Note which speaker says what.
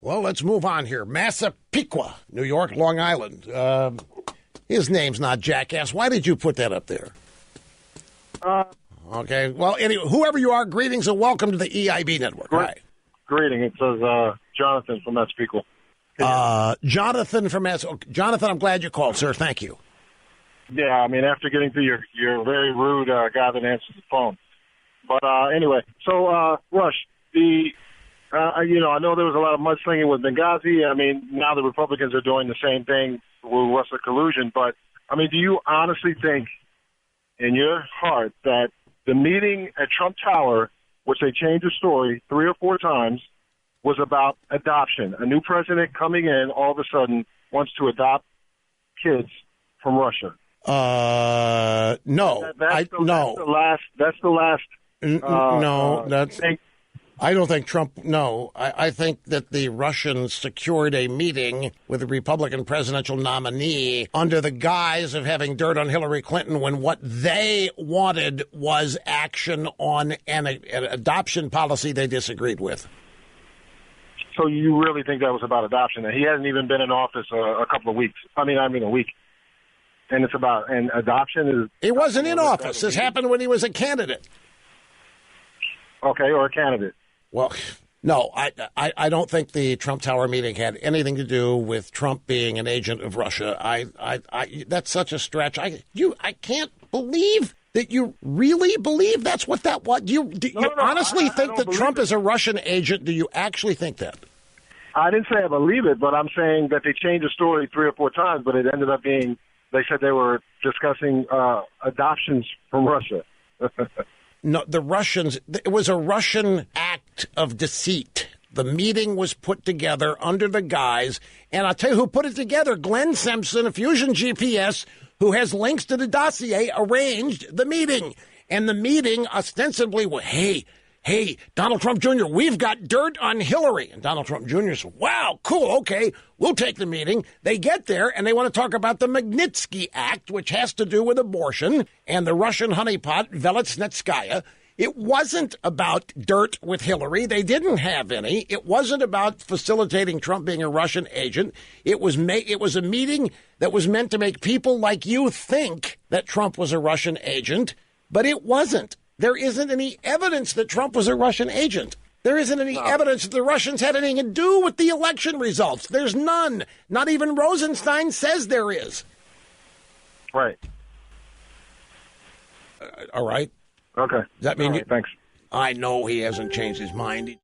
Speaker 1: Well, let's move on here. Massapequa, New York, Long Island. His name's not Jackass. Why did you put that up there? Okay. Well, anyway, whoever you are, greetings and welcome to the EIB network. Hi.
Speaker 2: Greeting. It says Jonathan from Massapequa.
Speaker 1: Jonathan from Jonathan, I'm glad you called, sir. Thank you.
Speaker 2: Yeah, I mean, after getting through your very rude guy that answers the phone. But anyway, so Rush, I know there was a lot of mudslinging with Benghazi. I mean, now the Republicans are doing the same thing with Russia collusion. But, I mean, do you honestly think in your heart that the meeting at Trump Tower, which they changed the story 3 or 4 times, was about adoption? A new president coming in all of a sudden wants to adopt kids from Russia.
Speaker 1: No. That's the last. Thing. I don't think Trump. No, I think that the Russians secured a meeting with the Republican presidential nominee under the guise of having dirt on Hillary Clinton, when what they wanted was action on an adoption policy they disagreed with.
Speaker 2: So you really think that was about adoption? He hasn't even been in office a couple of weeks. I mean a week. And it's about adoption is.
Speaker 1: He wasn't in office. This happened when he was a candidate.
Speaker 2: Okay, or a candidate.
Speaker 1: Well, no, I don't think the Trump Tower meeting had anything to do with Trump being an agent of Russia. That's such a stretch. I can't believe that you really believe that's what that was. Do you honestly think that Trump is a Russian agent? Do you actually think that?
Speaker 2: I didn't say I believe it, but I'm saying that they changed the story 3 or 4 times, but it ended up being, they said they were discussing adoptions from Russia.
Speaker 1: No, the Russians, it was a Russian act of deceit. The meeting was put together under the guise, and I'll tell you who put it together, Glenn Simpson of Fusion GPS, who has links to the dossier, arranged the meeting. And the meeting ostensibly was, hey, Donald Trump Jr., we've got dirt on Hillary. And Donald Trump Jr. said, wow, cool, okay, we'll take the meeting. They get there, and they want to talk about the Magnitsky Act, which has to do with abortion, and the Russian honeypot, Velitsnetskaya. It wasn't about dirt with Hillary. They didn't have any. It wasn't about facilitating Trump being a Russian agent. It was a meeting that was meant to make people like you think that Trump was a Russian agent, but it wasn't. There isn't any evidence that Trump was a Russian agent. There isn't any evidence that the Russians had anything to do with the election results. There's none. Not even Rosenstein says there is.
Speaker 2: Right.
Speaker 1: All right.
Speaker 2: Okay.
Speaker 1: Does that mean
Speaker 2: thanks.
Speaker 1: I know he hasn't changed his mind.